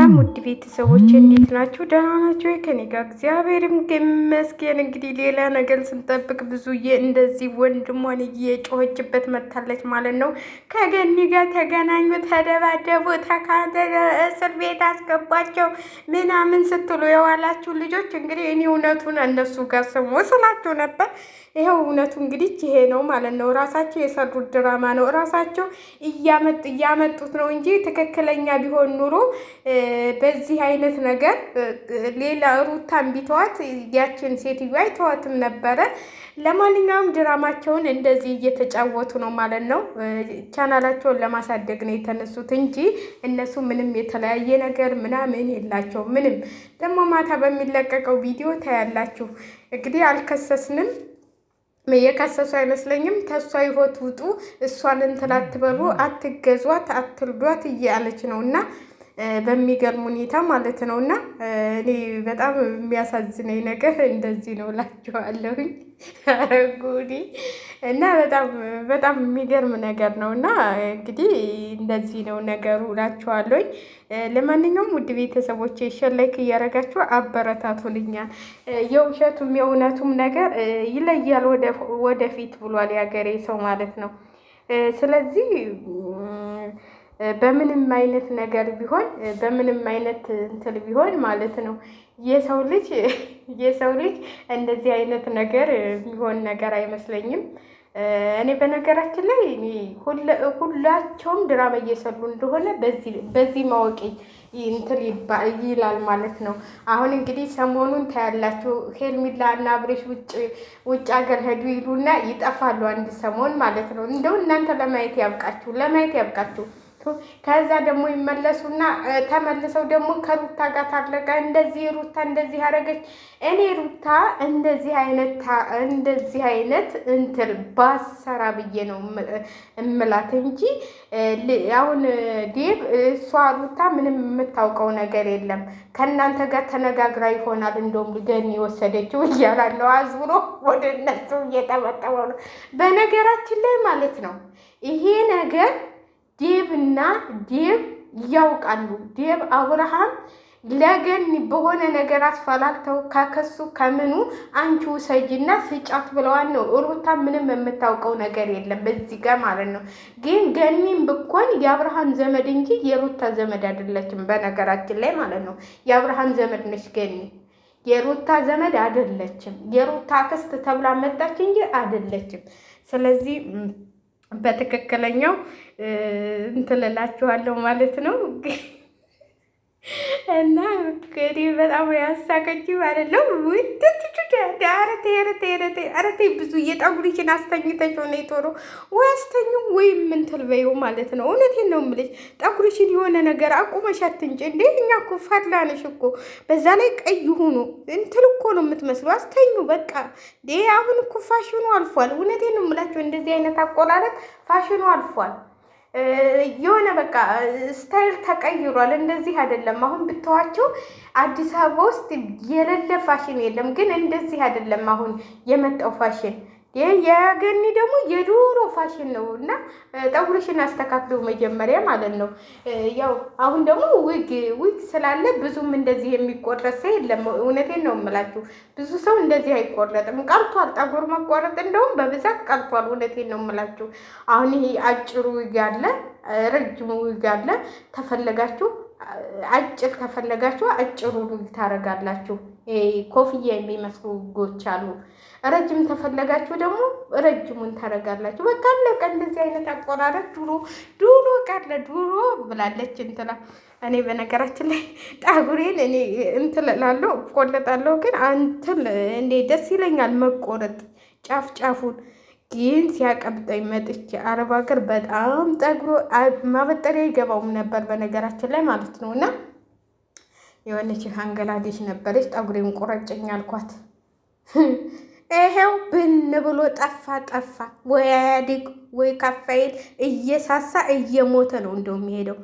ሰላም ውድ ቤተሰቦች እንዴት ናችሁ? ደህና ናችሁ? ከኔ ጋር እግዚአብሔር ይመስገን። እንግዲህ ሌላ ነገር ስንጠብቅ ብዙዬ እንደዚህ ወንድሟን እየጮኸችበት መታለች ማለት ነው። ከገኒ ጋር ተገናኙ፣ ተደባደቡ፣ እስር ቤት አስገባቸው ምናምን ስትሉ የዋላችሁ ልጆች እንግዲህ እኔ እውነቱን እነሱ ጋር ስሙ ስላችሁ ነበር። ይኸው እውነቱ እንግዲህ ይሄ ነው ማለት ነው። ራሳቸው የሰሩት ድራማ ነው። ራሳቸው እያመጡት ነው እንጂ ትክክለኛ ቢሆን ኑሮ በዚህ አይነት ነገር ሌላ ሩታን ቢተዋት ያችን ሴትዮ አይተዋትም ነበረ። ለማንኛውም ድራማቸውን እንደዚህ እየተጫወቱ ነው ማለት ነው። ቻናላቸውን ለማሳደግ ነው የተነሱት እንጂ እነሱ ምንም የተለያየ ነገር ምናምን የላቸው ምንም። ደግሞ ማታ በሚለቀቀው ቪዲዮ ታያላችሁ። እንግዲህ አልከሰስንም የከሰሱ አይመስለኝም። ከሷ ህይወት ውጡ፣ እሷን እንትን አትበሉ፣ አትገዟት፣ አትርዷት እያለች ነው እና በሚገርም ሁኔታ ማለት ነው። እና እኔ በጣም የሚያሳዝነኝ ነገር እንደዚህ ነው እላችኋለሁኝ። ጉዲ እና በጣም የሚገርም ነገር ነው። እና እንግዲህ እንደዚህ ነው ነገሩ እላችኋለሁኝ። ለማንኛውም ውድ ቤተሰቦች ሼር ላይክ እያደረጋችሁ አበረታቱልኛል። የውሸቱም የእውነቱም ነገር ይለያል ወደፊት ብሏል ያገሬ ሰው ማለት ነው። ስለዚህ በምንም አይነት ነገር ቢሆን በምንም አይነት እንትን ቢሆን ማለት ነው የሰው ልጅ እንደዚህ አይነት ነገር የሚሆን ነገር አይመስለኝም። እኔ በነገራችን ላይ ሁላቸውም ድራማ እየሰሩ እንደሆነ በዚህ ማወቅ እንትን ይላል ማለት ነው። አሁን እንግዲህ ሰሞኑን ታያላችሁ ሄርሜላ እና አብሬሽ ውጭ ሀገር ሄዱ ይሉና ይጠፋሉ አንድ ሰሞን ማለት ነው። እንደው እናንተ ለማየት ያብቃችሁ። ከዛ ደግሞ ይመለሱና ተመልሰው ደግሞ ከሩታ ጋር ታረቀ። እንደዚህ ሩታ እንደዚህ አደረገች። እኔ ሩታ እንደዚህ አይነት እንትን ባሰራ ብዬ ነው እምላት እንጂ አሁን ዴብ እሷ ሩታ ምንም የምታውቀው ነገር የለም። ከእናንተ ጋር ተነጋግራ ይሆናል እንደውም ገኒ የወሰደችው እያላለሁ አዝብሮ ወደ እነሱ እየጠበጠበው ነው። በነገራችን ላይ ማለት ነው ይሄ ነገር ዴብ ያውቃሉ። ዴብ አብርሃም ለገኒ በሆነ ነገር አስፈላልተው ካከሱ ከምኑ አንቺ ውሰጂና ስጫት ብለዋል ነው። ሩታ ምንም የምታውቀው ነገር የለም በዚህ ጋር ማለት ነው። ግን ገኒም ብኮን የአብርሃም ዘመድ እንጂ የሩታ ዘመድ አይደለችም። በነገራችን ላይ ማለት ነው የአብርሃም ዘመድ ነች ገኒ፣ የሩታ ዘመድ አይደለችም። የሩታ አክስት ተብላ መጣች እንጂ አይደለችም። ስለዚህ በትክክለኛው እንትን እላችኋለሁ ማለት ነው። እና እንግዲህ በጣም ያሳቀች ማለት ነው። አረቴ ብዙ የጠጉሪችን አስተኝተሽ ሆነ ቶሎ ወይ አስተኙ ወይም ምንትል በይው ማለት ነው። እውነቴን ነው የምልሽ። ጠጉሪችን የሆነ ነገር አቁመሽ አትንጭ እንዴ! እኛ እኮ ፈላነሽ እኮ። በዛ ላይ ቀይ ሁኑ እንትል እኮ ነው የምትመስሉ። አስተኙ በቃ። አሁን እኮ ፋሽኑ አልፏል። እውነቴን ነው የምላቸው። እንደዚህ አይነት አቆላለት ፋሽኑ አልፏል። የሆነ በቃ ስታይል ተቀይሯል። እንደዚህ አይደለም። አሁን ብተዋቸው አዲስ አበባ ውስጥ የሌለ ፋሽን የለም። ግን እንደዚህ አይደለም አሁን የመጣው ፋሽን። የገኒ ደግሞ የዱሮ ፋሽን ነው። እና ጠጉርሽን አስተካክለው መጀመሪያ ማለት ነው። ያው አሁን ደግሞ ዊግ ስላለ ብዙም እንደዚህ የሚቆረጥ ሰው የለም። እውነቴን ነው የምላችሁ። ብዙ ሰው እንደዚህ አይቆረጥም፣ ቀርቷል። ጠጉር መቆረጥ እንደውም በብዛት ቀርቷል። እውነቴን ነው የምላችሁ። አሁን ይሄ አጭሩ ዊግ አለ፣ ረጅሙ ዊግ አለ። ተፈለጋችሁ አጭር ከፈለጋችሁ አጭሩን ታረጋላችሁ። ኮፍያ የሚመስሉ ዊጎች አሉ። ረጅም ተፈለጋችሁ ደግሞ ረጅሙን ታረጋላችሁ። በቃ አለቀ። እንደዚህ አይነት አቆራረጥ ድሮ ቀረ። ድሮ ብላለች እንትና። እኔ በነገራችን ላይ ጠጉሬን እኔ እንትን እላለሁ ቆለጣለሁ፣ ግን አንተን እንዴ ደስ ይለኛል መቆረጥ ጫፉን። ግን ሲያቀብጠኝ መጥቼ አረብ ሀገር በጣም ጠጉሮ ማበጠሪያ አይገባውም ነበር በነገራችን ላይ ማለት ነው። እና የሆነች አንገላዴሽ ነበረች ጠጉሬን ቆረጨኝ አልኳት። ይሄው ብን ብሎ ጠፋ። ወይ አያድግ ወይ ካፋይል እየሳሳ እየሞተ ነው እንደው የሚሄደው።